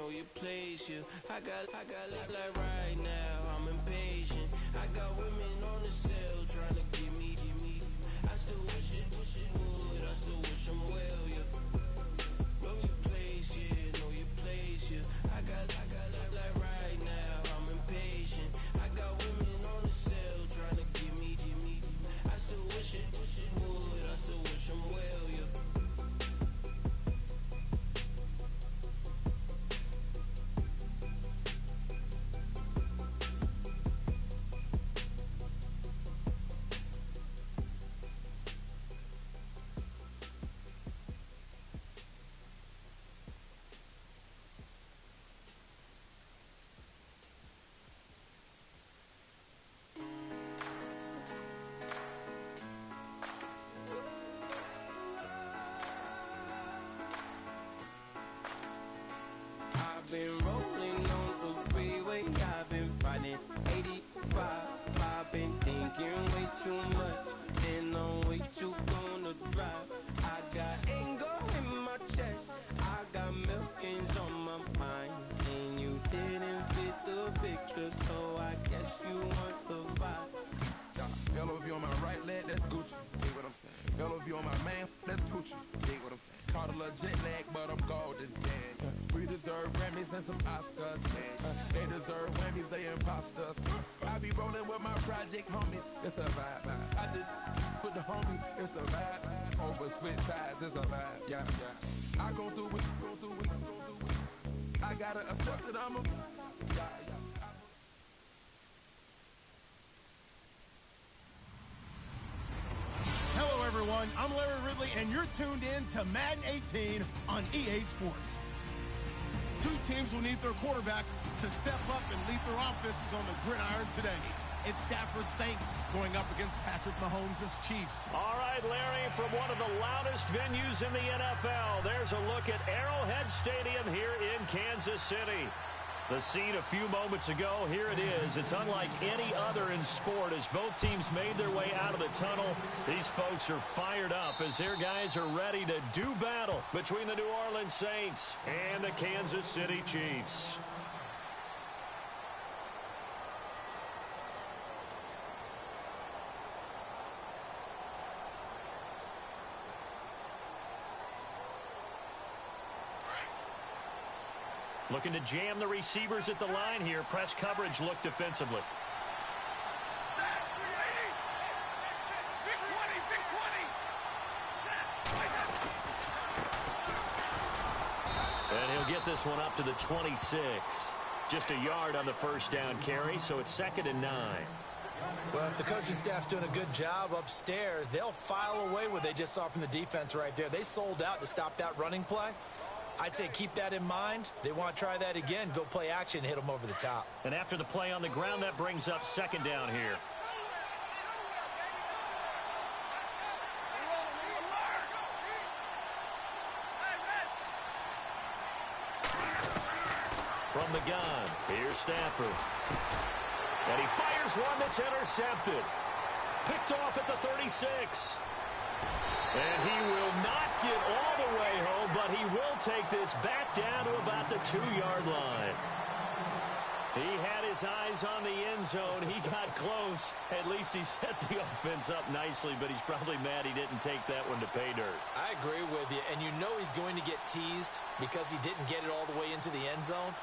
know your place, yeah. I got like right now, I'm impatient. I got women on the cell trying to give me. I still wish it would, I still wish I'm well, yeah. Know your place, yeah, know your place, yeah. I got like right now, I'm impatient. I got women on the cell trying to give me. I still wish it would, I still wish I'm well, yeah. I've been rolling on the freeway, I've been riding 85. I've been thinking way too much, and I'm way too gonna drive. I got anger in my chest, I got millions on my mind, and you didn't fit the picture, so I guess you want the vibe. Yellow if you on my right leg, that's Gucci. Dig what I'm saying. Yellow if you on my man, that's Gucci. Dig what I'm saying. Caught a little jet lag, but I'm golden. Yeah. We deserve Grammys and some Oscars. They deserve Whammies, they imposters. I be rolling with my project homies. It's a vibe. I just put the homie. It's a vibe. Over switch sides, it's a vibe. Yeah. I go through it. I gotta accept that I'm a. Yeah. Hello, everyone. I'm Larry Ridley, and you're tuned in to Madden 18 on EA Sports. Two teams will need their quarterbacks to step up and lead their offenses on the gridiron today. It's Stafford Saints going up against Patrick Mahomes' Chiefs. All right, Larry, from one of the loudest venues in the NFL, there's a look at Arrowhead Stadium here in Kansas City. The scene a few moments ago, here it is. It's unlike any other in sport as both teams made their way out of the tunnel. These folks are fired up as their guys are ready to do battle between the New Orleans Saints and the Kansas City Chiefs. Looking to jam the receivers at the line here. Press coverage look defensively. And he'll get this one up to the 26. Just a yard on the first down carry, so it's 2nd and 9. Well, if the coaching staff's doing a good job upstairs, they'll file away what they just saw from the defense right there. They sold out to stop that running play. I'd say keep that in mind. They want to try that again. Go play action, hit them over the top. And after the play on the ground, that brings up 2nd down here. From the gun, here's Stafford. And he fires one that's intercepted. Picked off at the 36. And he will not get all the way home, but he will take this back down to about the 2-yard line. He had his eyes on the end zone. He got close. At least he set the offense up nicely, but he's probably mad he didn't take that one to pay dirt. I agree with you, and you know he's going to get teased because he didn't get it all the way into the end zone.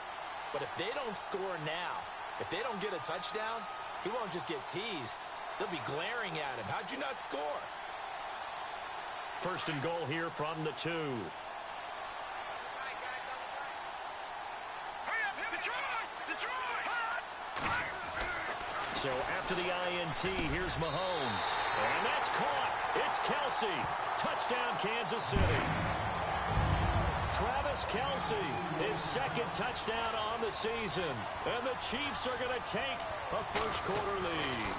But if they don't score now, if they don't get a touchdown, he won't just get teased. They'll be glaring at him. How'd you not score? 1st and goal here from the 2. So after the INT, here's Mahomes. And that's caught. It's Kelsey. Touchdown, Kansas City. Travis Kelsey, his 2nd touchdown on the season. And the Chiefs are going to take a first-quarter lead.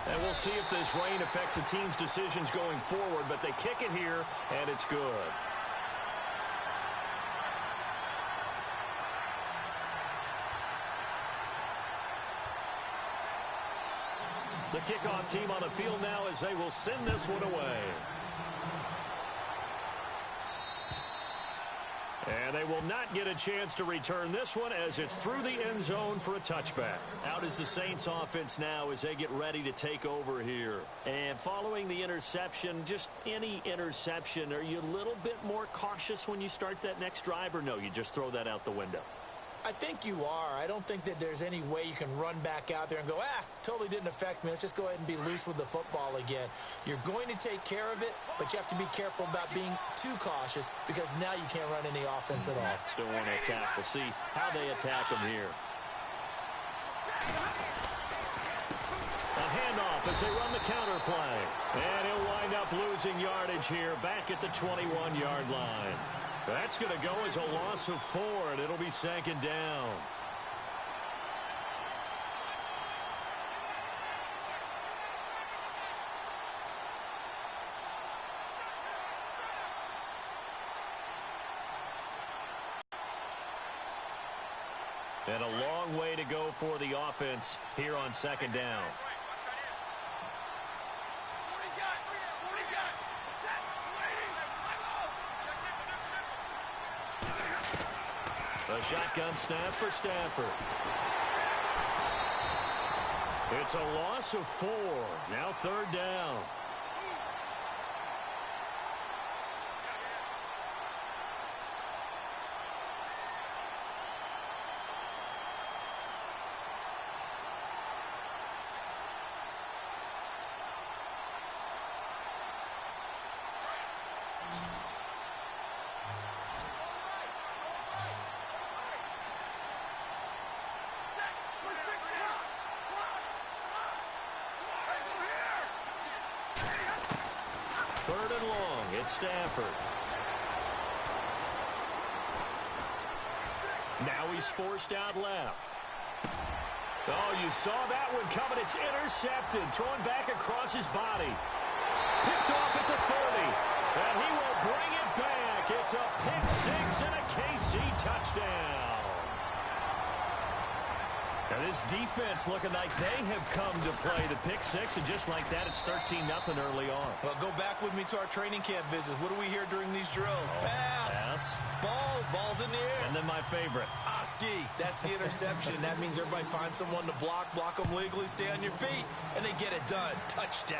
And we'll see if this rain affects the team's decisions going forward, but they kick it here, and it's good. The kickoff team on the field now as they will send this one away. And And they will not get a chance to return this one as it's through the end zone for a touchback. Out is the Saints offense now as they get ready to take over here. And following the interception, just any interception, are you a little bit more cautious when you start that next drive, or no, you just throw that out the window? I think you are. I don't think that there's any way you can run back out there and go, totally didn't affect me. Let's just go ahead and be loose with the football again. You're going to take care of it, but you have to be careful about being too cautious because now you can't run any offense at all. Still want to attack. We'll see how they attack them here. A handoff as they run the counter play. And he'll wind up losing yardage here back at the 21-yard line. That's going to go as a loss of 4, and it'll be second down. And a long way to go for the offense here on second down. A shotgun snap for Stafford. It's a loss of 4. Now third down. Third and long, it's Stafford. Now he's forced out left. Oh, you saw that one coming. It's intercepted. Thrown back across his body. Picked off at the 30. And he will bring it back. It's a pick six and a KC touchdown. And this defense looking like they have come to play the pick six, and just like that, it's 13-0 early on. Well, go back with me to our training camp visits. What do we hear during these drills? Pass. Ball's in the air. And then my favorite. Ski. That's the interception. That means everybody finds someone to block them legally, stay on your feet, and they get it done. Touchdown.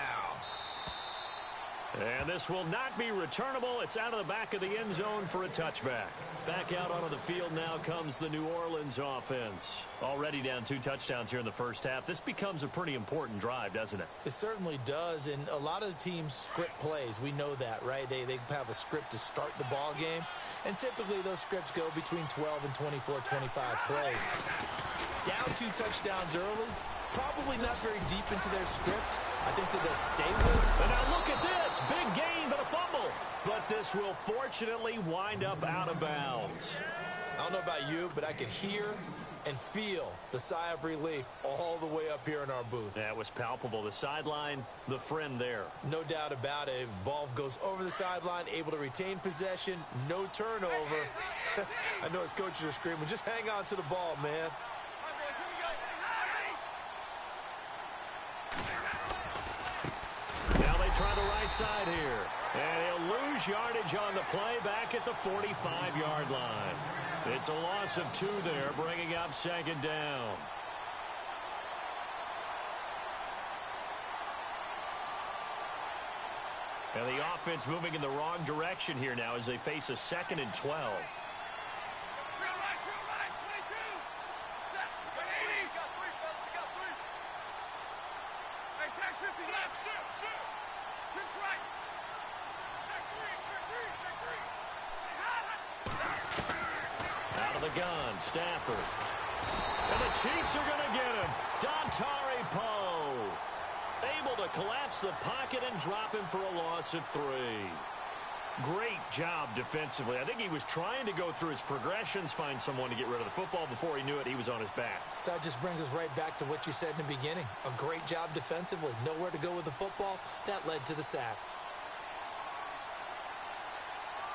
And this will not be returnable. It's out of the back of the end zone for a touchback. Back out onto the field now comes the New Orleans offense. Already down 2 touchdowns here in the first half. This becomes a pretty important drive, doesn't it? It certainly does, and a lot of the teams script plays. We know that, right? They have a script to start the ball game, and typically those scripts go between 12 and 24, 25 plays. Down 2 touchdowns early, probably not very deep into their script. I think that they'll stay with it. And now look at this. Big gain, but a fumble. But this will fortunately wind up out of bounds. I don't know about you, but I could hear and feel the sigh of relief all the way up here in our booth. That was palpable. The sideline, the friend there. No doubt about it. Ball goes over the sideline, able to retain possession, no turnover. I know his coaches are screaming, just hang on to the ball, man. Now they try the right side here. And he'll lose yardage on the play back at the 45-yard line. It's a loss of 2 there, bringing up second down. And the offense moving in the wrong direction here now as they face a 2nd and 12. Out of the gun, Stafford. And the Chiefs are going to get him. Dontari Poe. Able to collapse the pocket and drop him for a loss of 3. Great job defensively. I think he was trying to go through his progressions, find someone to get rid of the football. Before he knew it, he was on his back. So that just brings us right back to what you said in the beginning. A great job defensively. Nowhere to go with the football. That led to the sack.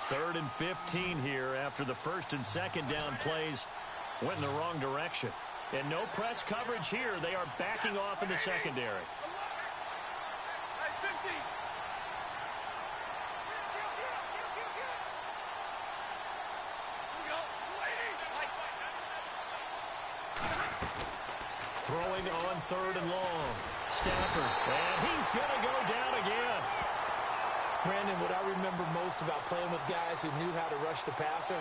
3rd and 15 here after the 1st and 2nd down plays went in the wrong direction. And no press coverage here. They are backing off in the secondary. Throwing on 3rd and long. Stafford. And he's going to go down again. Brandon, what I remember most about playing with guys who knew how to rush the passer,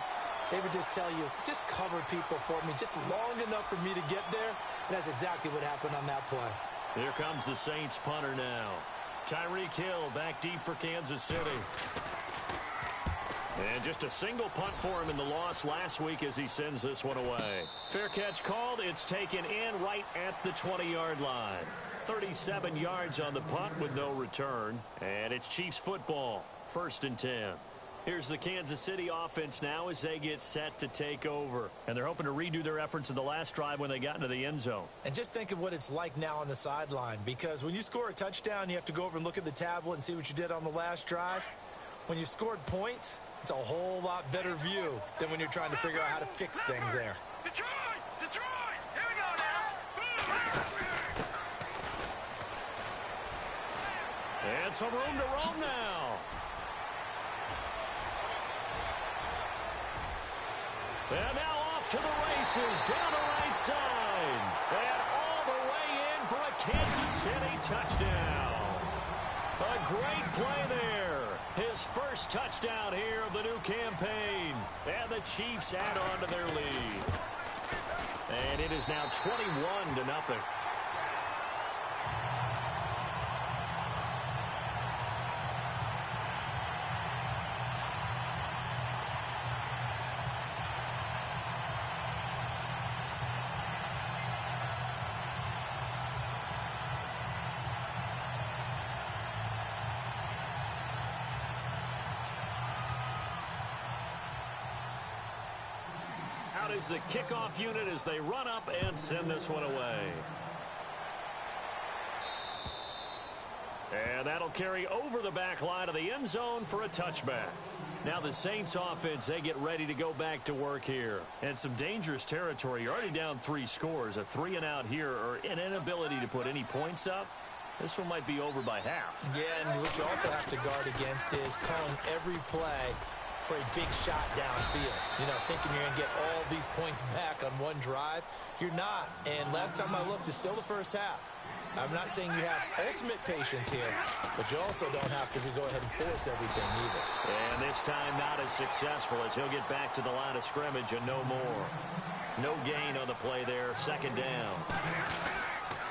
they would just tell you, just cover people for me, just long enough for me to get there. And that's exactly what happened on that play. Here comes the Saints punter now. Tyreek Hill back deep for Kansas City. And just a single punt for him in the loss last week as he sends this one away. Fair catch called. It's taken in right at the 20-yard line. 37 yards on the punt with no return. And it's Chiefs football. 1st and 10. Here's the Kansas City offense now as they get set to take over. And they're hoping to redo their efforts in the last drive when they got into the end zone. And just think of what it's like now on the sideline. Because when you score a touchdown, you have to go over and look at the tablet and see what you did on the last drive. When you scored points, it's a whole lot better view than when you're trying to figure out how to fix things there. Detroit! Detroit! Here we go now! And some room to roam now. And now off to the races, down the right side. And all the way in for a Kansas City touchdown. A great play there. His first touchdown here of the new campaign. And the Chiefs add on to their lead. And it is now 21-0. Out is the kickoff unit as they run up and send this one away. And that'll carry over the back line of the end zone for a touchback. Now the Saints offense, they get ready to go back to work here. And some dangerous territory. You're already down 3 scores. A 3-and-out here or an inability to put any points up. This one might be over by half. Yeah, and what you also have to guard against is calling every play for a big shot downfield. You know, thinking you're going to get all these points back on one drive. You're not. And last time I looked, it's still the first half. I'm not saying you have ultimate patience here, but you also don't have to go ahead and force everything either. And this time not as successful as he'll get back to the line of scrimmage and no more. No gain on the play there. 2nd down.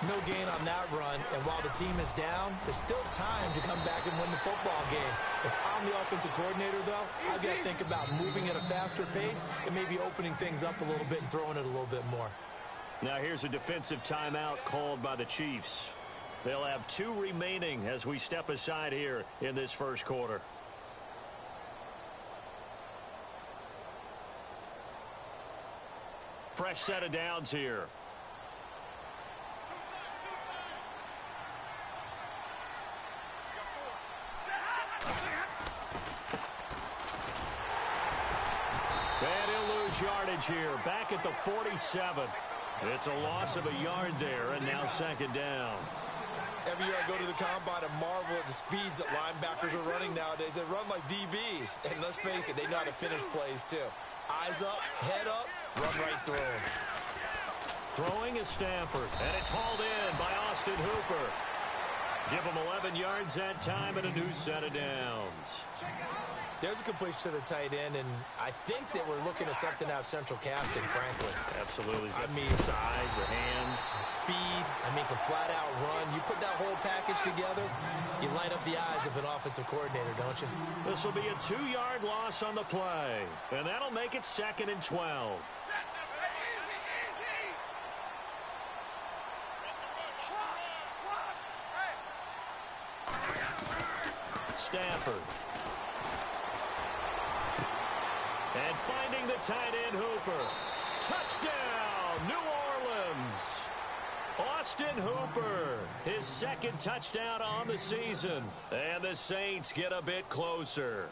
No gain on that run, and while the team is down, there's still time to come back and win the football game. If I'm the offensive coordinator, though, I've got to think about moving at a faster pace and maybe opening things up a little bit and throwing it a little bit more. Now here's a defensive timeout called by the Chiefs. They'll have 2 remaining as we step aside here in this first quarter. Fresh set of downs here. And he'll lose yardage here. Back at the 47. It's a loss of a yard there, and now 2nd down. Every year I go to the combine and marvel at the speeds that linebackers are running nowadays. They run like DBs. And let's face it, they know how to finish plays too. Eyes up, head up, run right through them. Throwing is Stafford, and it's hauled in by Austin Hooper. Give him 11 yards that time and a new set of downs. There's a completion to the tight end, and I think that we're looking at something out of central casting, frankly. Absolutely. I mean, size, the hands. Speed, can flat out run. You put that whole package together, you light up the eyes of an offensive coordinator, don't you? This will be a 2-yard loss on the play, and that'll make it 2nd and 12. Stafford. And finding the tight end Hooper. Touchdown, New Orleans. Austin Hooper, his 2nd touchdown on the season. And the Saints get a bit closer.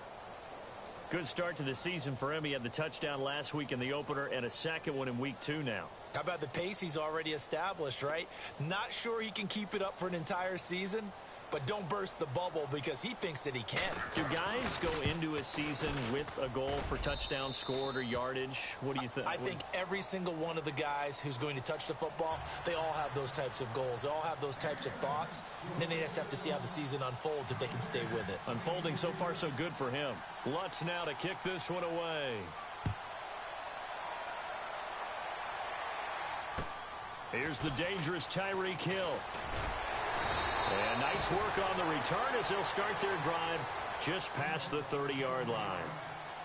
Good start to the season for him. He had the touchdown last week in the opener and a 2nd one in week 2 now. How about the pace he's already established, right? Not sure he can keep it up for an entire season, but don't burst the bubble because he thinks that he can. Do guys go into a season with a goal for touchdowns scored or yardage? What do you think? I think every single one of the guys who's going to touch the football, they all have those types of goals. They all have those types of thoughts. And then they just have to see how the season unfolds if they can stay with it. Unfolding so far so good for him. Lutz now to kick this one away. Here's the dangerous Tyreek Hill. And nice work on the return as they'll start their drive just past the 30-yard line.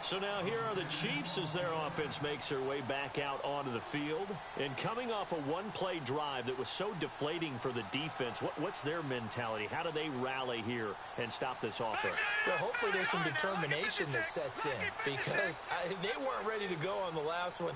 So now here are the Chiefs as their offense makes their way back out onto the field. And coming off a one-play drive that was so deflating for the defense, what's their mentality? How do they rally here and stop this offense? Well, hopefully there's some determination that sets in because they weren't ready to go on the last one.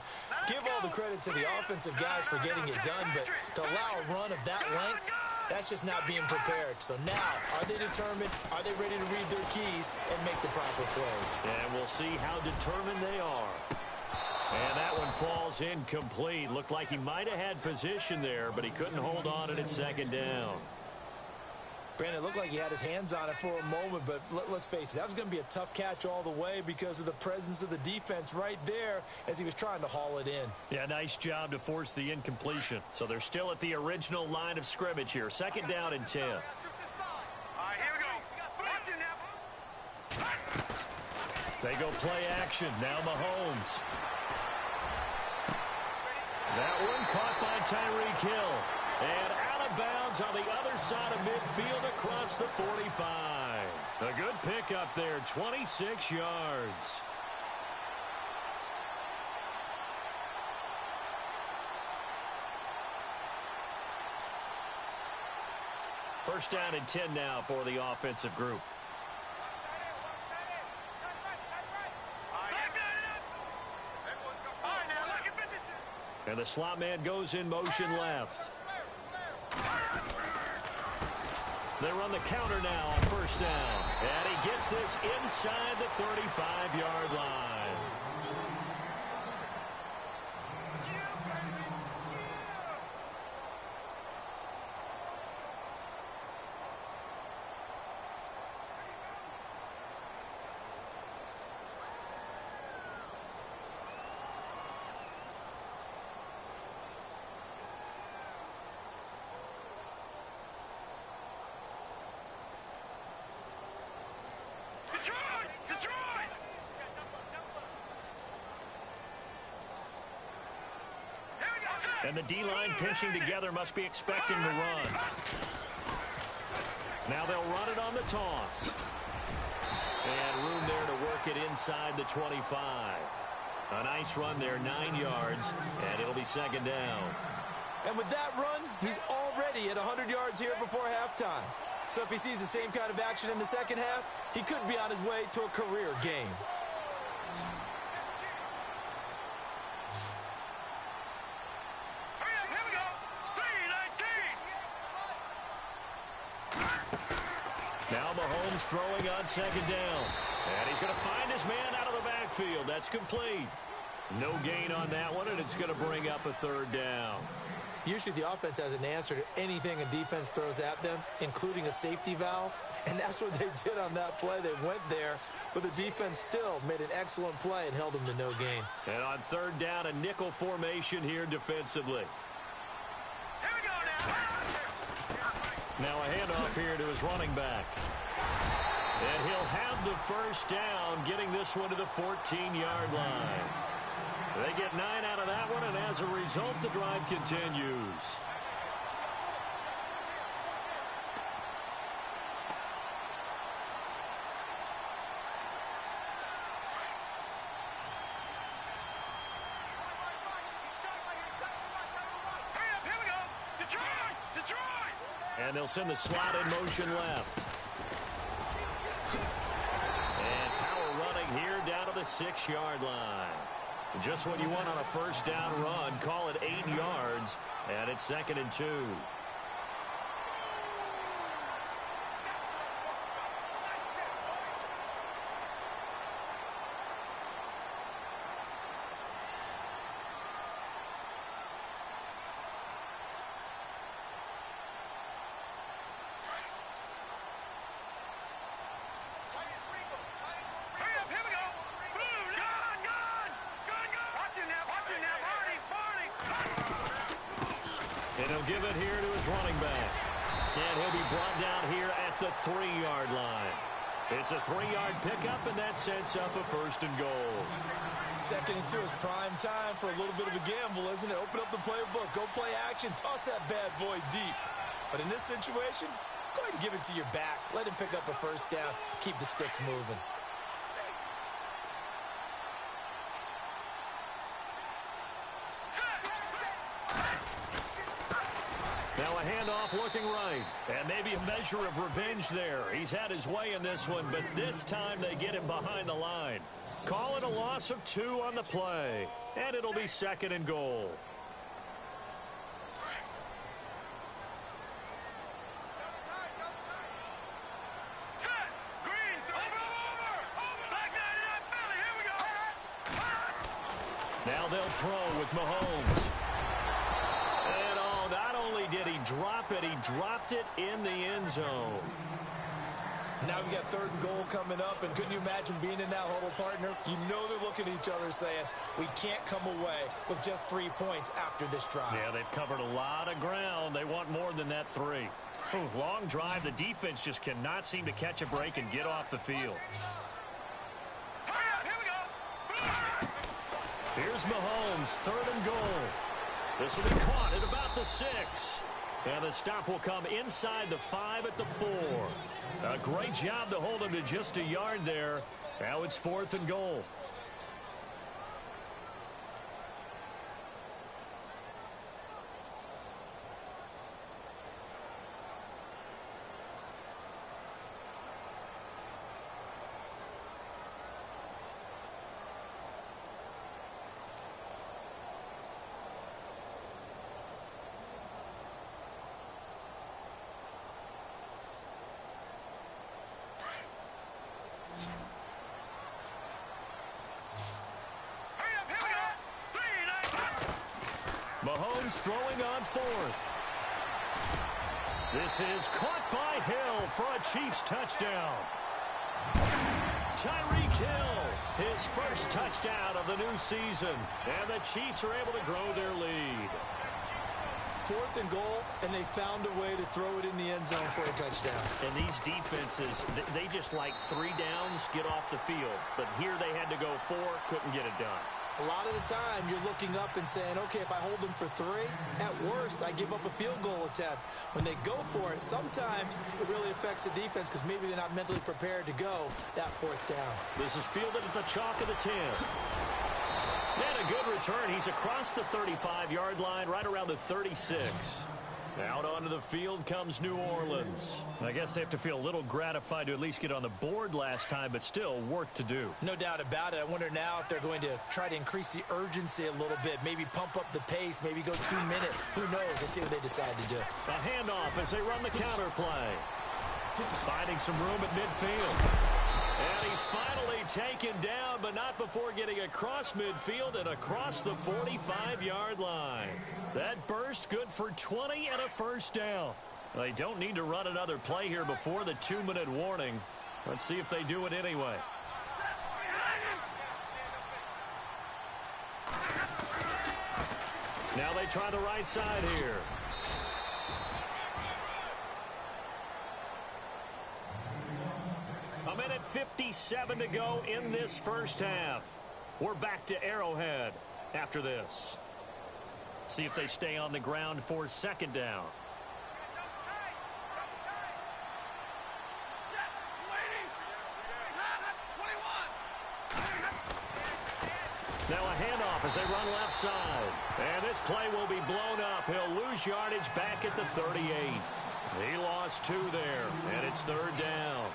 Give all the credit to the offensive guys for getting it done, but to allow a run of that length, that's just not being prepared. So now, are they determined? Are they ready to read their keys and make the proper plays? And we'll see how determined they are. And that one falls incomplete. Looked like he might have had position there, but he couldn't hold on and it's second down. Brandon, it looked like he had his hands on it for a moment, but let's face it, that was going to be a tough catch all the way because of the presence of the defense right there as he was trying to haul it in. Yeah, nice job to force the incompletion. So they're still at the original line of scrimmage here. Second down and 10. All right, here we go. Watch it now. They go play action. Now Mahomes. That one caught by Tyreek Hill. And out of bounds on the other side of midfield across the 45. A good pickup there, 26 yards. First down and 10 now for the offensive group. And the slot man goes in motion left. They run the counter now on first down. And he gets this inside the 35-yard line. And the D-line pinching together must be expecting the run. Now they'll run it on the toss. And room there to work it inside the 25. A nice run there, 9 yards, and it'll be second down. And with that run, he's already at 100 yards here before halftime. So if he sees the same kind of action in the second half, he could be on his way to a career game. Now Mahomes throwing on second down. And he's going to find his man out of the backfield. That's complete. No gain on that one, and it's going to bring up a third down. Usually the offense has an answer to anything a defense throws at them, including a safety valve. And that's what they did on that play. They went there, but the defense still made an excellent play and held them to no gain. And on third down, a nickel formation here defensively. Here we go now. Now a handoff here to his running back. And he'll have the first down, getting this one to the 14-yard line. They get 9 out of that one, and as a result, the drive continues. Hurry up, here we go. Detroit! And they'll send the slot in motion left. And power running here down to the 6-yard line. Just what you want on a first down run. Call it 8 yards, and it's second and 2. And he'll give it here to his running back. And he'll be brought down here at the 3-yard line. It's a 3-yard pickup, and that sets up a 1st and goal. 2nd and 2 is prime time for a little bit of a gamble, isn't it? Open up the playbook, go play action, toss that bad boy deep. But in this situation, go ahead and give it to your back. Let him pick up a 1st down, keep the sticks moving. Now a handoff looking right. And maybe a measure of revenge there. He's had his way in this one, but this time they get him behind the line. Call it a loss of 2 on the play. And it'll be 2nd and goal. Now they'll throw with Mahomes. And oh, not only did he drop it, he dropped it in the end zone. Now we've got 3rd and goal coming up, and couldn't you imagine being in that huddle, partner? You know they're looking at each other saying, we can't come away with just 3 points after this drive. Yeah, they've covered a lot of ground. They want more than that 3. Ooh, long drive. The defense just cannot seem to catch a break and get off the field. Here's Mahomes, 3rd and goal. This will be caught at about the 6. And the stop will come inside the 5 at the 4. A great job to hold him to just a yard there. Now it's 4th and goal. Mahomes throwing on 4th. This is caught by Hill for a Chiefs touchdown. Tyreek Hill, his first touchdown of the new season. And the Chiefs are able to grow their lead. 4th and goal, and they found a way to throw it in the end zone for a touchdown. And these defenses, they just like 3 downs, get off the field. But here they had to go 4, couldn't get it done. A lot of the time, you're looking up and saying, okay, if I hold them for 3, at worst, I give up a field goal attempt. When they go for it, sometimes it really affects the defense because maybe they're not mentally prepared to go that 4th down. This is fielded at the chalk of the 10. And a good return. He's across the 35-yard line, right around the 36. Out onto the field comes New Orleans. I guess they have to feel a little gratified to at least get on the board last time, but still work to do. No doubt about it. I wonder now if they're going to try to increase the urgency a little bit, maybe pump up the pace, maybe go 2-minute. Who knows? Let's see what they decide to do. A handoff as they run the counter play. Finding some room at midfield. And he's finally taken down, but not before getting across midfield and across the 45-yard line. That burst good for 20 and a 1st down. They don't need to run another play here before the 2-minute warning. Let's see if they do it anyway. Now they try the right side here. A minute 57 to go in this first half. We're back to Arrowhead after this. See if they stay on the ground for 2nd down. Now a handoff as they run left side. And this play will be blown up. He'll lose yardage back at the 38. He lost 2 there, and it's 3rd down.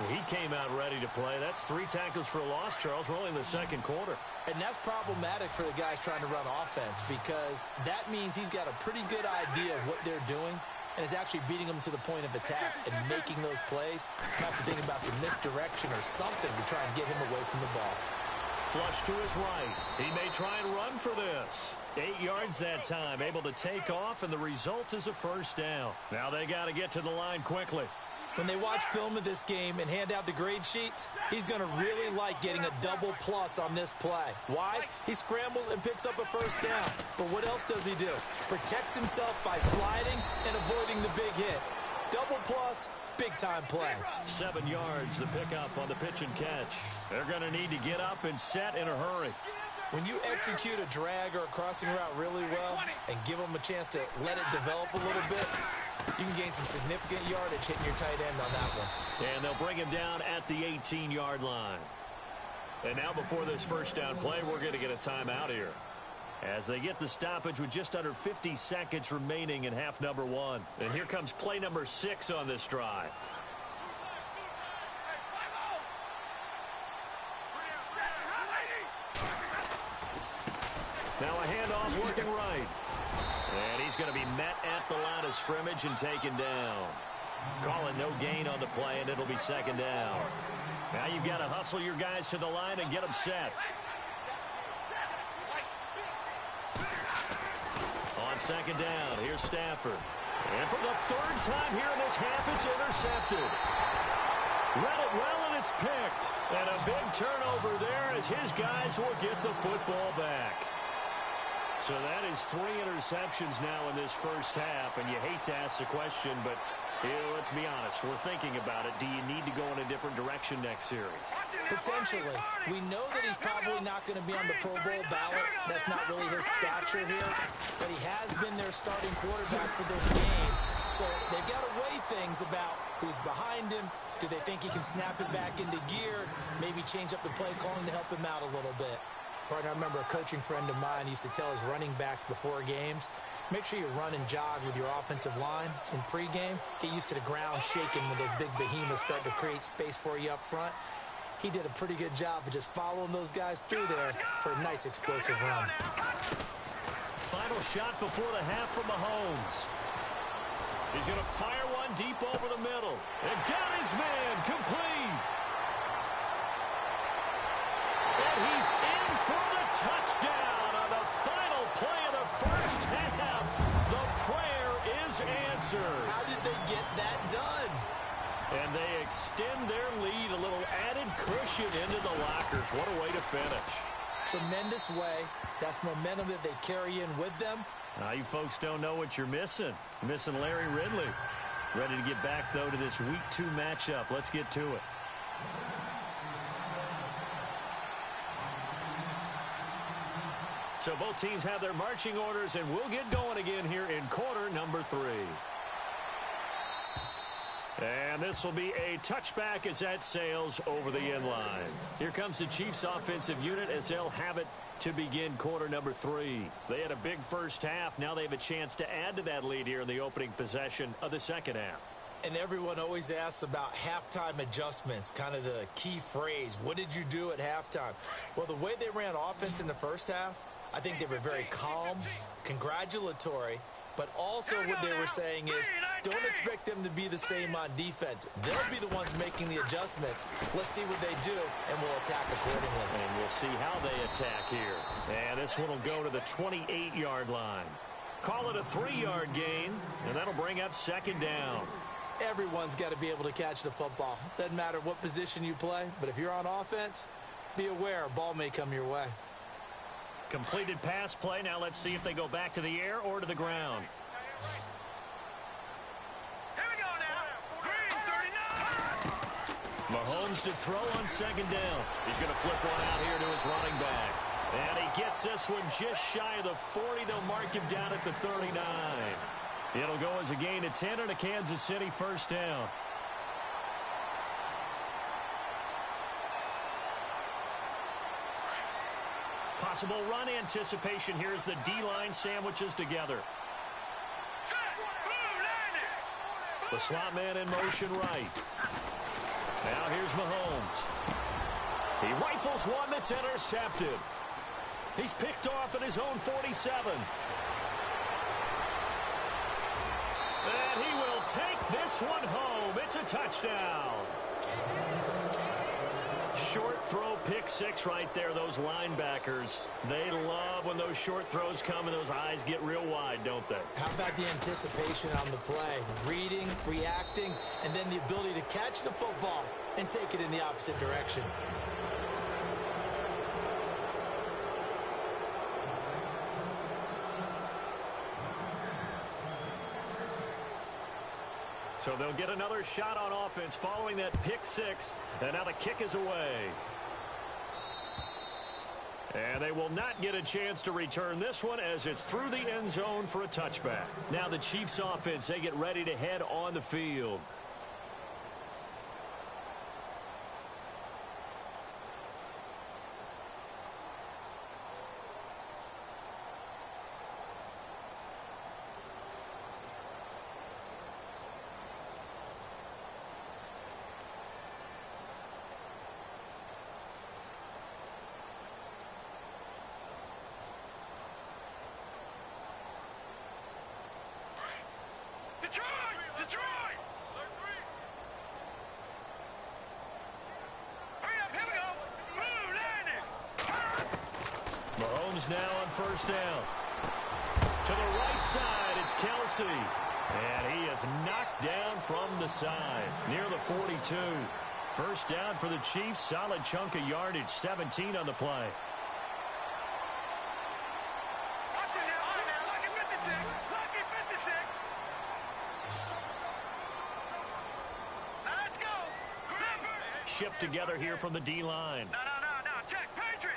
He came out ready to play. That's 3 tackles for a loss, Charles. We're only in the 2nd quarter. And that's problematic for the guys trying to run offense because that means he's got a pretty good idea of what they're doing and is actually beating them to the point of attack and making those plays. Not to think about some misdirection or something to try and get him away from the ball. Flush to his right. He may try and run for this. 8 yards that time, able to take off, and the result is a 1st down. Now they got to get to the line quickly. When they watch film of this game and hand out the grade sheets, he's going to really like getting a double plus on this play. Why? He scrambles and picks up a first down. But what else does he do? Protects himself by sliding and avoiding the big hit. Double plus, big-time play. 7 yards, the pickup on the pitch and catch. They're going to need to get up and set in a hurry. When you execute a drag or a crossing route really well and give them a chance to let it develop a little bit, you can gain some significant yardage hitting your tight end on that one. And they'll bring him down at the 18-yard line. And now before this first down play, we're going to get a timeout here, as they get the stoppage with just under 50 seconds remaining in half number 1. And here comes play number 6 on this drive. Now a handoff working right. And he's going to be met at the line of scrimmage and taken down. Call it no gain on the play, and it'll be second down. Now you've got to hustle your guys to the line and get them set. On second down, here's Stafford. And for the third time here in this half, it's intercepted. Read it well, and it's picked. And a big turnover there as his guys will get the football back. So that is 3 interceptions now in this first half, and you hate to ask the question, but let's be honest, we're thinking about it. Do you need to go in a different direction next series? Potentially. We know that he's probably not going to be on the Pro Bowl ballot. That's not really his stature here, but he has been their starting quarterback for this game. So they've got to weigh things about who's behind him. Do they think he can snap it back into gear? Maybe change up the play calling to help him out a little bit. Partner, I remember a coaching friend of mine used to tell his running backs before games, make sure you run and jog with your offensive line in pregame. Get used to the ground shaking when those big behemoths start to create space for you up front. He did a pretty good job of just following those guys through there for a nice explosive run. Final shot before the half from Mahomes. He's going to fire one deep over the middle. And got his man complete. And he's in for the touchdown on the final play of the first half. The prayer is answered. How did they get that done? And they extend their lead, a little added cushion into the lockers. What a way to finish. Tremendous way. That's momentum that they carry in with them. Now you folks don't know what you're missing. Missing Larry Ridley. Ready to get back, though, to this Week 2 matchup. Let's get to it. So both teams have their marching orders, and we'll get going again here in quarter number 3. And this will be a touchback as that sails over the end line. Here comes the Chiefs offensive unit as they'll have it to begin quarter number 3. They had a big first half. Now they have a chance to add to that lead here in the opening possession of the second half. And everyone always asks about halftime adjustments, kind of the key phrase. What did you do at halftime? Well, the way they ran offense in the first half, I think they were very calm, congratulatory, but also what they were saying is don't expect them to be the same on defense. They'll be the ones making the adjustments. Let's see what they do, and we'll attack accordingly. And we'll see how they attack here. And this one will go to the 28-yard line. Call it a 3-yard gain, and that'll bring up second down. Everyone's got to be able to catch the football. Doesn't matter what position you play, but if you're on offense, be aware a ball may come your way. Completed pass play. Now let's see if they go back to the air or to the ground. Here we go now. Green 39. Mahomes to throw on second down. He's going to flip one out here to his running back. And he gets this one just shy of the 40. They'll mark him down at the 39. It'll go as a gain of 10 and a Kansas City first down. Possible run anticipation here as the D-line sandwiches together. The slot man in motion right. Now here's Mahomes. He rifles one that's intercepted. He's picked off at his own 47. And he will take this one home. It's a touchdown. short throw pick six right there, those linebackers. They love when those short throws come and those eyes get real wide, don't they? How about the anticipation on the play? Reading, reacting, and then the ability to catch the football and take it in the opposite direction. So they'll get another shot on offense following that pick six. And now the kick is away. And they will not get a chance to return this one as it's through the end zone for a touchback. Now the Chiefs offense, they get ready to head on the field. Detroit! Hurry up, here we go! Blue landing! Mahomes now on first down. To the right side, it's Kelsey. And he is knocked down from the side, near the 42. First down for the Chiefs, solid chunk of yardage, 17 on the play. Watch it now, lucky 56, lucky 56. Now let's go. Remember. Shift together here from the D-line. No, check, Patriot.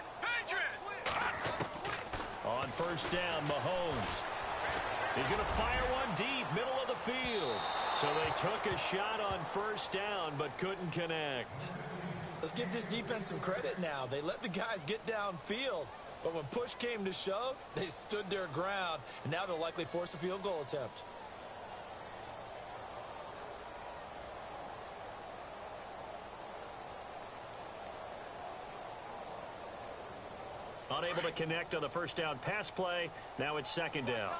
On first down, Mahomes. He's going to fire one deep, middle of the field. So they took a shot on first down, but couldn't connect. Let's give this defense some credit now. They let the guys get downfield, but when push came to shove, they stood their ground, and now they'll likely force a field goal attempt. Unable to connect on the first down pass play. Now it's second down.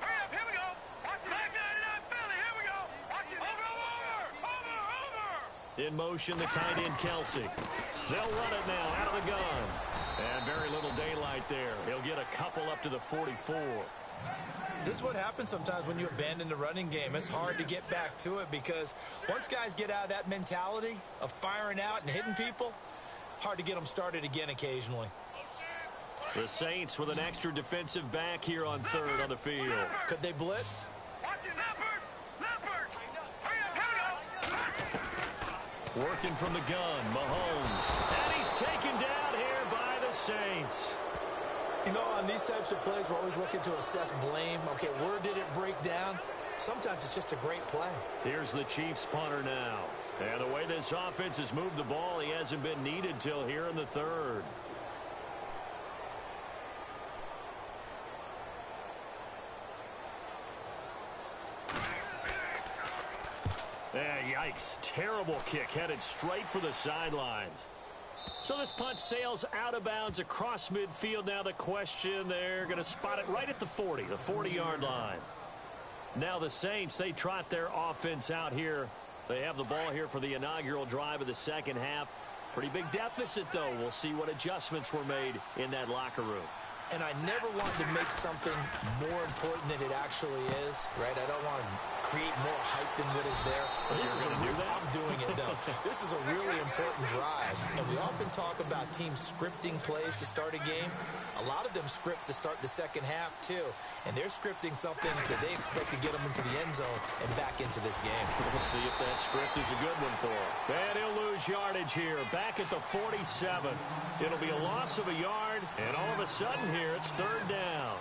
Hurry up, here we go. Watch it. Back 99 Philly, here we go. Watch it. Over. In motion, the tight end, Kelsey. They'll run it now out of the gun. And very little daylight there. He'll get a couple up to the 44. This is what happens sometimes when you abandon the running game. It's hard to get back to it because once guys get out of that mentality of firing out and hitting people, hard to get them started again occasionally. The Saints with an extra defensive back here on third on the field. Could they blitz? Watch it, Leopard. Hurry up, here we go. Working from the gun, Mahomes. And he's taken down here by the Saints. You know, on these types of plays, we're always looking to assess blame. Okay, where did it break down? Sometimes it's just a great play. Here's the Chiefs punter now. And the way this offense has moved the ball, he hasn't been needed till here in the third. Yikes. Terrible kick headed straight for the sidelines. So this punt sails out of bounds across midfield. Now the question, they're going to spot it right at the 40, the 40-yard line. Now the Saints, they trot their offense out here. They have the ball here for the inaugural drive of the second half. Pretty big deficit, though. We'll see what adjustments were made in that locker room. And I never want to make something more important than it actually is, right? I don't want to create more hype than what is there. But this is I'm doing it, though. This is a really important drive. And we often talk about teams scripting plays to start a game. A lot of them script to start the second half, too. And they're scripting something that they expect to get them into the end zone and back into this game. We'll see if that script is a good one for him. And he'll lose yardage here, back at the 47. It'll be a loss of a yard, and all of a sudden here, it's third down.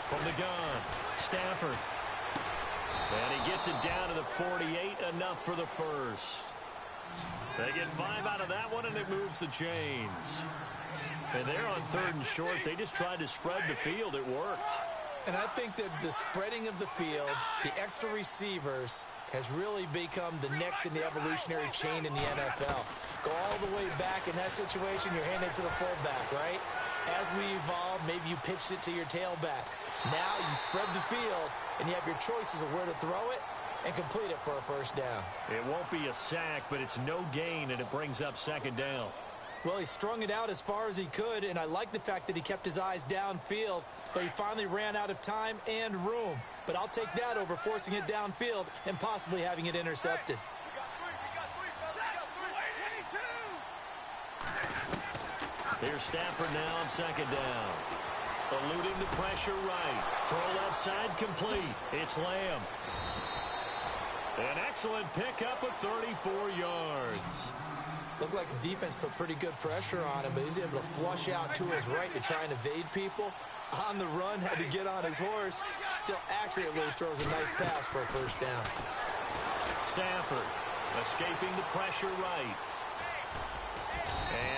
From the gun, Stafford. And he gets it down to the 48, enough for the first. They get 5 out of that one, and it moves the chains. And they're on third and short. They just tried to spread the field. It worked. And I think that the spreading of the field, the extra receivers, has really become the next in the evolutionary chain in the NFL. Go all the way back in that situation, you're handing it to the fullback, right? As we evolve, maybe you pitched it to your tailback. Now you spread the field, and you have your choices of where to throw it and complete it for a first down. It won't be a sack, but it's no gain, and it brings up second down. Well, he strung it out as far as he could, and I like the fact that he kept his eyes downfield, but he finally ran out of time and room. But I'll take that over forcing it downfield and possibly having it intercepted. Here's Stafford now on second down. Eluding the pressure right. Throw left side complete. It's Lamb. An excellent pickup of 34 yards. Looked like the defense put pretty good pressure on him, but he's able to flush out to his right to try and evade people. On the run, had to get on his horse. Still accurately throws a nice pass for a first down. Stafford escaping the pressure right.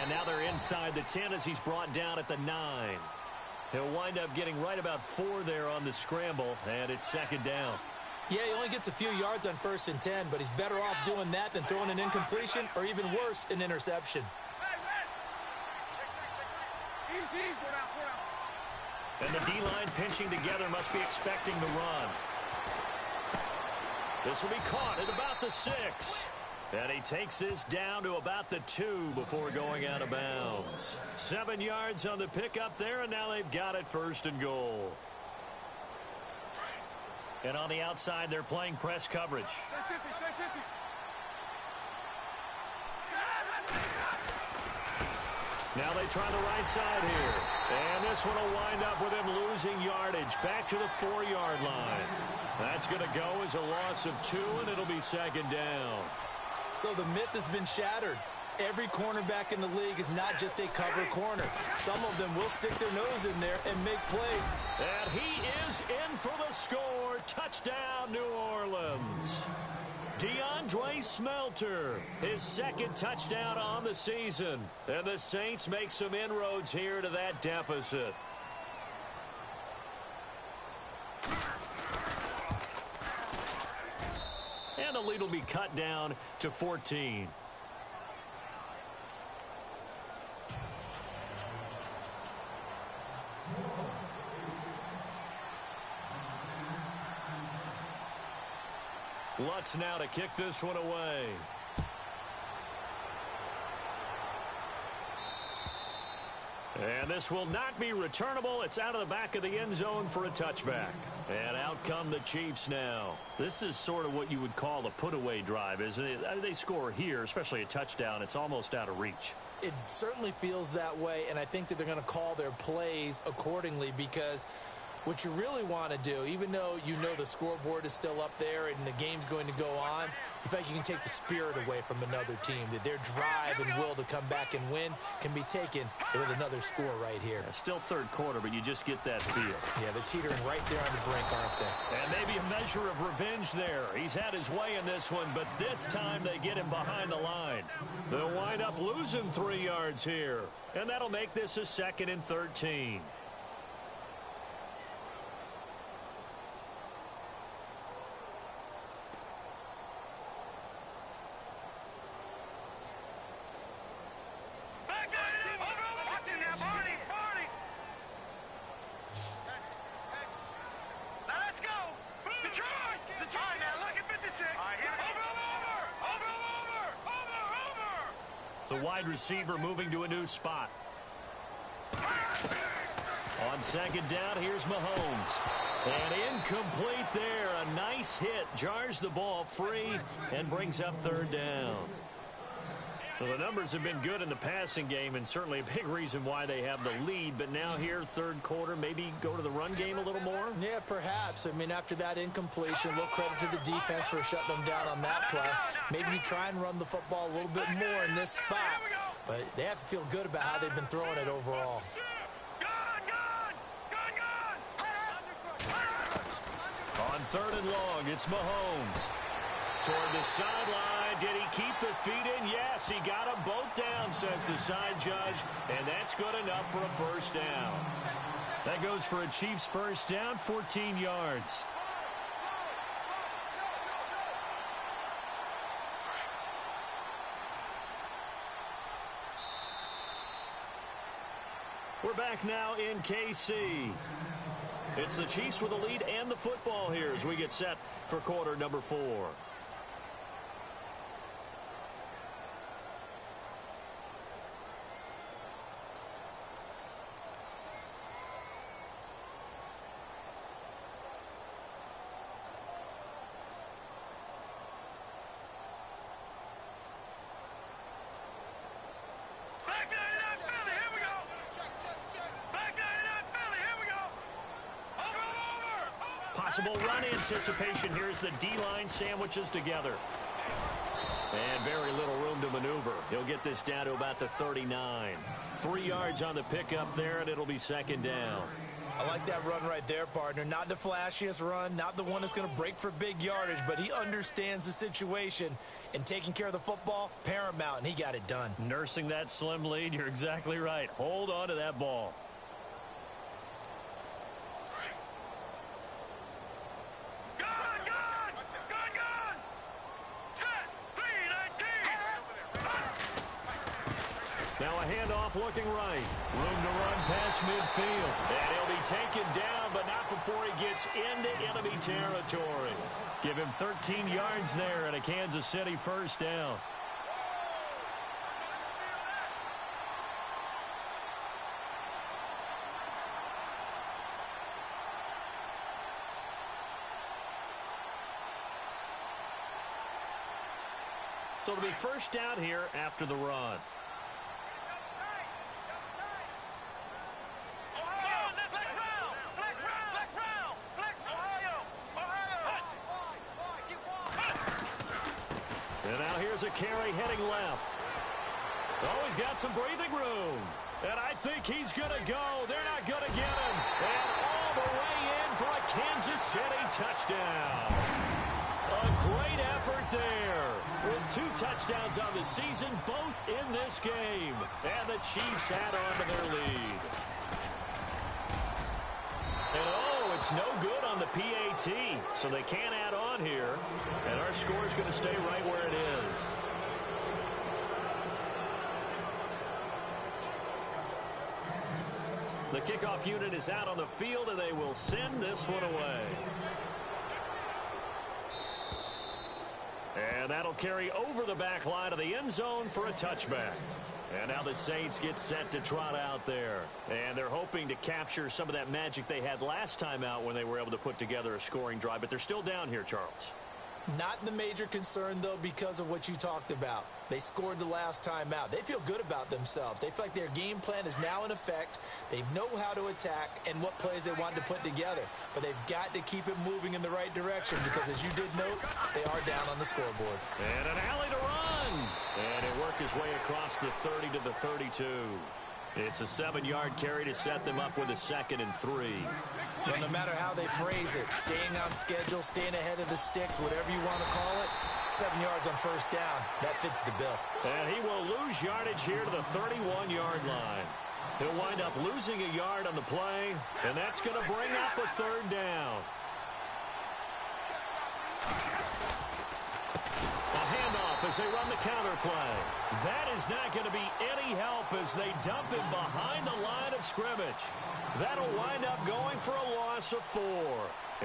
And now they're inside the 10 as he's brought down at the 9. He'll wind up getting right about 4 there on the scramble, and it's second down. Yeah, he only gets a few yards on 1st and 10, but he's better off doing that than throwing an incompletion or even worse, an interception. And the D-line pinching together must be expecting the run. This will be caught at about the 6. And he takes this down to about the 2 before going out of bounds. 7 yards on the pickup there, and now they've got it 1st and goal. And on the outside, they're playing press coverage. Now they try the right side here. And this one will wind up with him losing yardage back to the 4-yard line. That's going to go as a loss of 2, and it'll be second down. So the myth has been shattered. Every cornerback in the league is not just a cover corner. Some of them will stick their nose in there and make plays. And he is in for the score. Touchdown, New Orleans. DeAndre Smelter, his 2nd touchdown on the season. And the Saints make some inroads here to that deficit. And the lead will be cut down to 14. Lutz now to kick this one away. And this will not be returnable. It's out of the back of the end zone for a touchback. And out come the Chiefs now. This is sort of what you would call a put-away drive, isn't it? They score here, especially a touchdown. It's almost out of reach. It certainly feels that way, and I think that they're going to call their plays accordingly because what you really want to do, even though you know the scoreboard is still up there and the game's going to go on, in fact, you can take the spirit away from another team. That their drive and will to come back and win can be taken with another score right here. Yeah, still 3rd quarter, but you just get that feel. Yeah, they're teetering right there on the brink, aren't they? And maybe a measure of revenge there. He's had his way in this one, but this time they get him behind the line. They'll wind up losing 3 yards here, and that'll make this a 2nd and 13. The wide receiver moving to a new spot. On 2nd down, here's Mahomes. And incomplete there. A nice hit. Jars the ball free and brings up 3rd down. Well, the numbers have been good in the passing game and certainly a big reason why they have the lead. But now here, 3rd quarter, maybe go to the run game a little more? Yeah, perhaps. I mean, after that incompletion, a little credit to the defense for shutting them down on that play. Maybe you try and run the football a little bit more in this spot. But they have to feel good about how they've been throwing it overall. On 3rd and long, it's Mahomes. Toward the sideline, did he keep the feet in? Yes, he got them both down, says the side judge, and that's good enough for a first down. That goes for a Chiefs first down, 14 yards. We're back now in KC. It's the Chiefs with the lead and the football here as we get set for quarter number 4. Possible run anticipation here as the D-line sandwiches together. And very little room to maneuver. He'll get this down to about the 39. 3 yards on the pickup there, and it'll be second down. I like that run right there, partner. Not the flashiest run, not the one that's going to break for big yardage, but he understands the situation, and taking care of the football, paramount, and he got it done. Nursing that slim lead, you're exactly right. Hold on to that ball. Now a handoff looking right. Room to run past midfield. And he'll be taken down, but not before he gets into enemy territory. Give him 13 yards there and a Kansas City first down. So it'll be first down here after the run. And now here's a carry heading left. Oh, he's got some breathing room. And I think he's going to go. They're not going to get him. And all the way in for a Kansas City touchdown. A great effort there. With 2 touchdowns on the season, both in this game. And the Chiefs add on to their lead. And oh, it's no good on the PAT, so they can't add on here. And our score is going to stay right where it is. The kickoff unit is out on the field, and they will send this one away. And that'll carry over the back line of the end zone for a touchback. And now the Saints get set to trot out there. And they're hoping to capture some of that magic they had last time out when they were able to put together a scoring drive. But they're still down here, Charles. Not the major concern, though, because of what you talked about. They scored the last time out. They feel good about themselves. They feel like their game plan is now in effect. They know how to attack and what plays they want to put together. But they've got to keep it moving in the right direction because, as you did note, they are down on the scoreboard. And an alley to run. And it worked his way across the 30 to the 32. It's a 7-yard carry to set them up with a 2nd and 3. Well, no matter how they phrase it, staying on schedule, staying ahead of the sticks, whatever you want to call it, 7 yards on first down, that fits the bill. And he will lose yardage here to the 31-yard line. He'll wind up losing a yard on the play, and that's going to bring up a 3rd down. A handoff as they run the counter play. That is not going to be any help as they dump him behind the line of scrimmage. That'll wind up going for a loss of 4.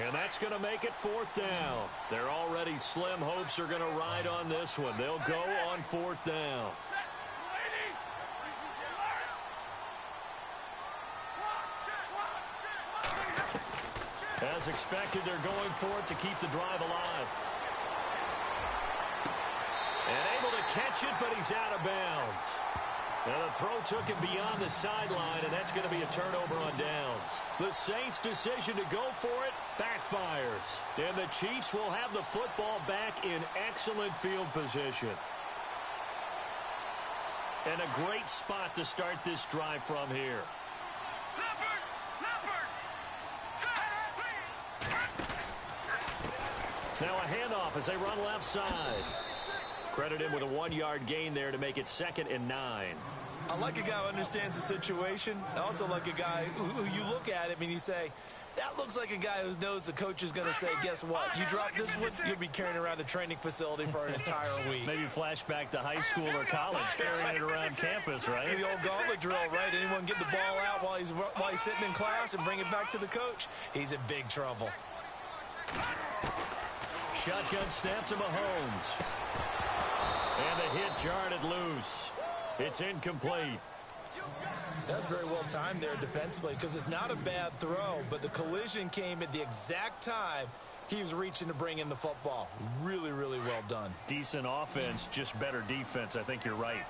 And that's going to make it 4th down. Their already slim hopes are going to ride on this one. They'll go on 4th down. As expected, they're going for it to keep the drive alive. And able to catch it, but he's out of bounds. Now the throw took him beyond the sideline, and that's going to be a turnover on downs. The Saints' decision to go for it backfires. And the Chiefs will have the football back in excellent field position. And a great spot to start this drive from here. Now a handoff as they run left side. Credit him with a 1-yard gain there to make it 2nd and 9. I like a guy who understands the situation. I also like a guy who you look at him and you say, that looks like a guy who knows the coach is going to say, guess what? You drop this one, you'll be carrying around the training facility for an entire week. Maybe flashback to high school or college, carrying it around campus, right? Maybe the old gauntlet drill, right? Anyone get the ball out while he's sitting in class and bring it back to the coach? He's in big trouble. Shotgun snap to Mahomes. And the hit jarred it loose. It's incomplete. That's very well timed there defensively because it's not a bad throw, but the collision came at the exact time he was reaching to bring in the football. Really, really well done. Decent offense, just better defense. I think you're right.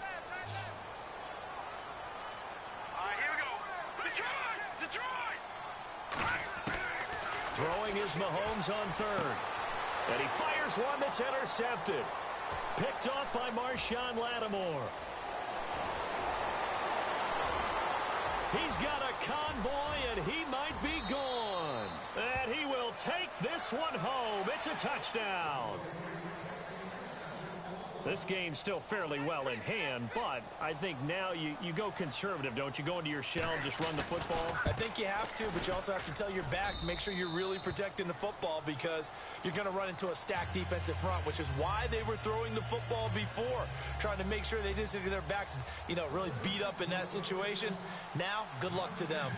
Here we go. Detroit! Throwing is Mahomes on third. And he fires one that's intercepted. Picked off by Marshawn Lattimore. He's got a convoy, and he might be gone. And he will take this one home. It's a touchdown. This game's still fairly well in hand, but I think now you go conservative, don't you? Go into your shell and just run the football? I think you have to, but you also have to tell your backs, make sure you're really protecting the football because you're going to run into a stacked defensive front, which is why they were throwing the football before, trying to make sure they just get their backs, really beat up in that situation. Now, good luck to them.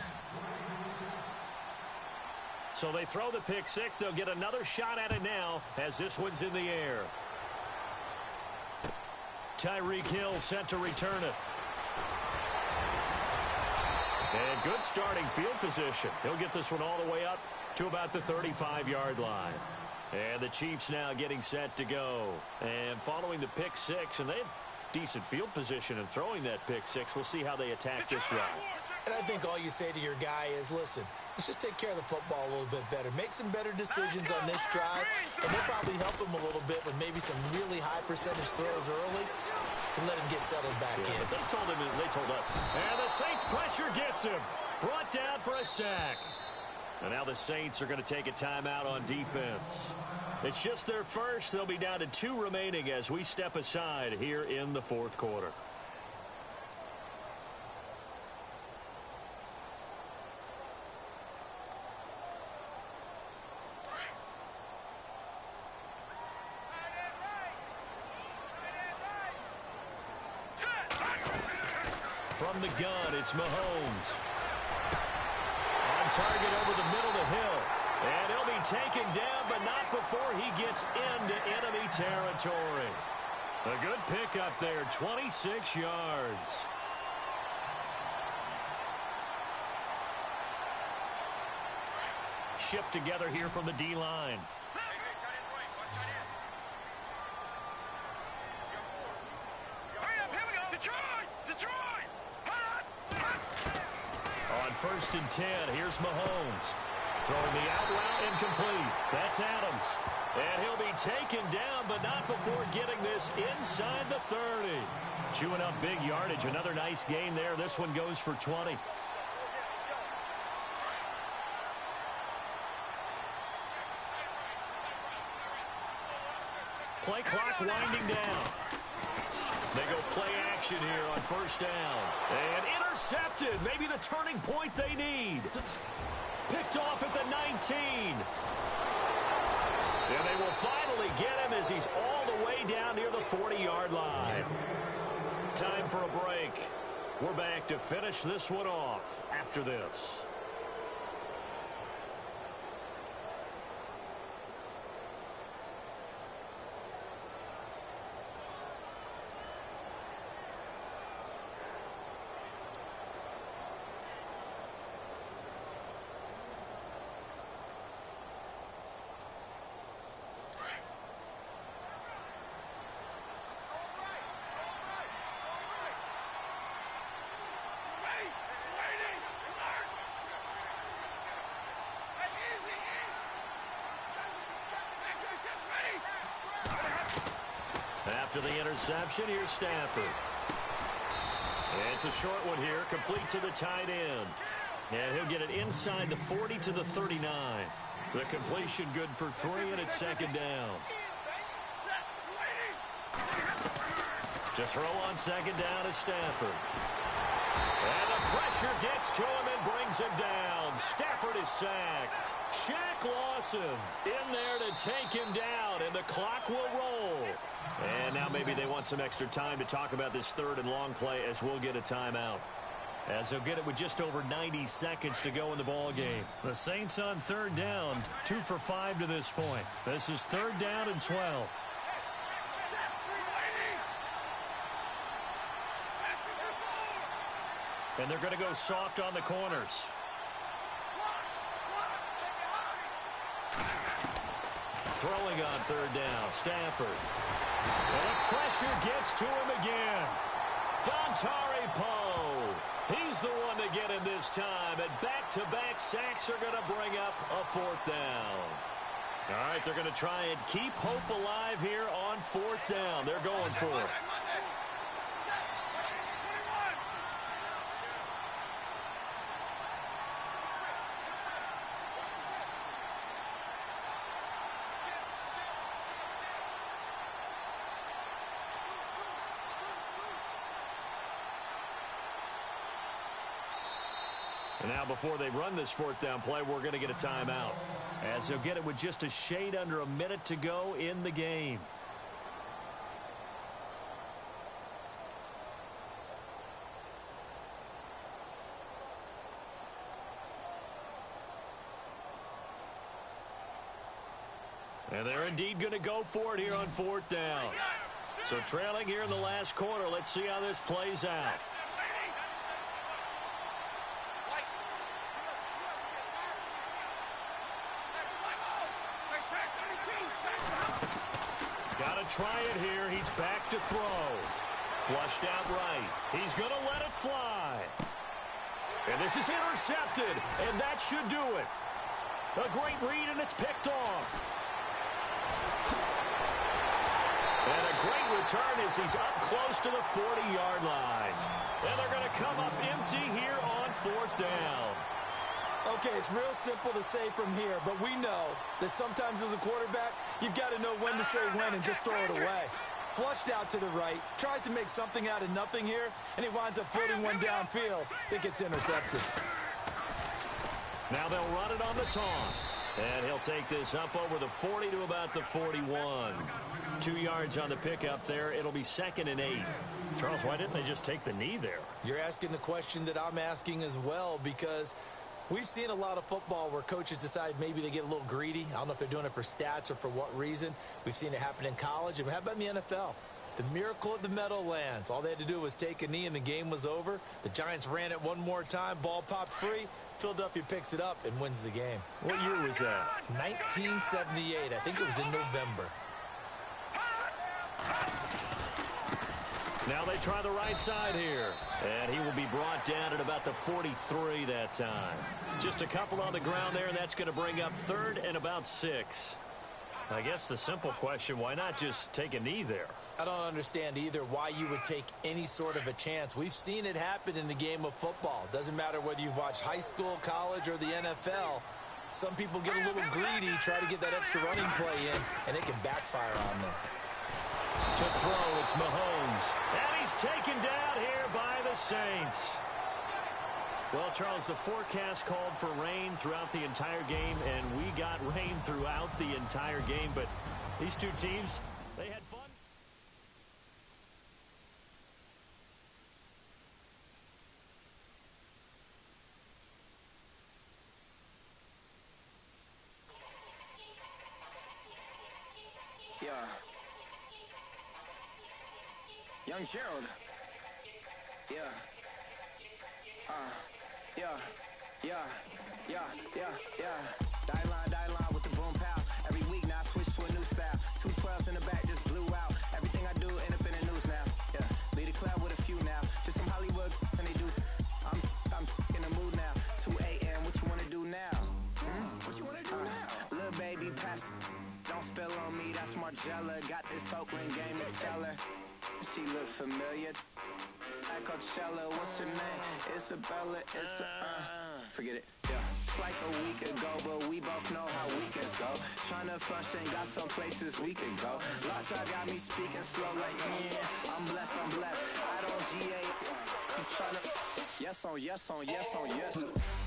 So they throw the pick six. They'll get another shot at it now as this one's in the air. Tyreek Hill set to return it. And good starting field position. He'll get this one all the way up to about the 35-yard line. And the Chiefs now getting set to go. And following the pick six, and they have decent field position in throwing that pick six. We'll see how they attack this drive. And I think all you say to your guy is, listen, let's just take care of the football a little bit better. Make some better decisions on this drive, and they'll probably help him a little bit with maybe some really high percentage throws early to let him get settled back in. But they told us. And the Saints pressure gets him. Brought down for a sack. And now the Saints are going to take a timeout on defense. It's just their first. They'll be down to 2 remaining as we step aside here in the fourth quarter. From the gun, it's Mahomes. On target over the middle to Hill. And he'll be taken down, but not before he gets into enemy territory. A good pickup there, 26 yards. Shift together here from the D-line. On 1st and 10, here's Mahomes. Throwing the out route incomplete. That's Adams. And he'll be taken down, but not before getting this inside the 30. Chewing up big yardage. Another nice gain there. This one goes for 20. Play clock winding down. They go play action here on 1st down. And intercepted. Maybe the turning point they need. Picked off at the 19. And they will finally get him as he's all the way down near the 40-yard line. Time for a break. We're back to finish this one off after this. After the interception, here's Stafford. And it's a short one here, complete to the tight end. And he'll get it inside the 40 to the 39. The completion good for 3, and it's 2nd down. To throw on second down is Stafford. And the pressure gets to him and brings him down. Stafford is sacked. Shaq Lawson in there to take him down, and the clock will roll. And now maybe they want some extra time to talk about this third and long play as we'll get a timeout. As they'll get it with just over 90 seconds to go in the ball game. The Saints on third down, 2 for 5 to this point. This is third down and 12. And they're going to go soft on the corners. Throwing on third down, Stafford. And the pressure gets to him again. Dontari Poe. He's the one to get him this time. And back-to-back sacks are going to bring up a fourth down. All right, they're going to try and keep hope alive here on fourth down. They're going for it. And now before they run this fourth down play, we're going to get a timeout. As they'll get it with just a shade under a minute to go in the game. And they're indeed going to go for it here on fourth down. So trailing here in the last quarter, let's see how this plays out. Got to try it here. He's back to throw. Flushed out right. He's going to let it fly. And this is intercepted. And that should do it. A great read, and it's picked off. And a great return as he's up close to the 40-yard line. And they're going to come up empty here on fourth down. Okay, it's real simple to say from here, but we know that sometimes as a quarterback, you've got to know when to say when and just throw it away. Flushed out to the right, tries to make something out of nothing here, and he winds up floating one downfield that gets intercepted. Now they'll run it on the toss. And he'll take this up over the 40 to about the 41. 2 yards on the pickup there. It'll be 2nd and 8. Charles, why didn't they just take the knee there? You're asking the question that I'm asking as well, because we've seen a lot of football where coaches decide maybe they get a little greedy. I don't know if they're doing it for stats or for what reason. We've seen it happen in college. And how about in the NFL? The miracle at the Meadowlands. All they had to do was take a knee and the game was over. The Giants ran it one more time. Ball popped free. Philadelphia picks it up and wins the game. What year was that? 1978. I think it was in November. Now they try the right side here. And he will be brought down at about the 43 that time. Just a couple on the ground there, and that's going to bring up 3rd and about 6. I guess the simple question, why not just take a knee there? I don't understand either why you would take any sort of a chance. We've seen it happen in the game of football. Doesn't matter whether you've watched high school, college, or the NFL. Some people get a little greedy, try to get that extra running play in, and it can backfire on them. To throw, it's Mahomes. And he's taken down here by the Saints. Well, Charles, the forecast called for rain throughout the entire game, and we got rain throughout the entire game. But these two teams, they had fun. Young Gerald. Yeah. Die line with the boom pow. Every week now I switch to a new style. 212s in the back just blew out. Everything I do end up in the news now. Yeah. Lead a club with a few now. Just some Hollywood and they do. I'm in the mood now. 2 a.m. What you wanna do now? What you wanna do now? Little baby pass. Don't spill on me. That's Margella. Got this Oakland game to tell her. She look familiar. Like Coachella, what's her name? Isabella, forget it, yeah. It's like a week ago, but we both know how weekends go. Tryna function, got some places we could go. Lockjaw got me speaking slow like, I'm blessed, I'm yes on yes on yes on yes.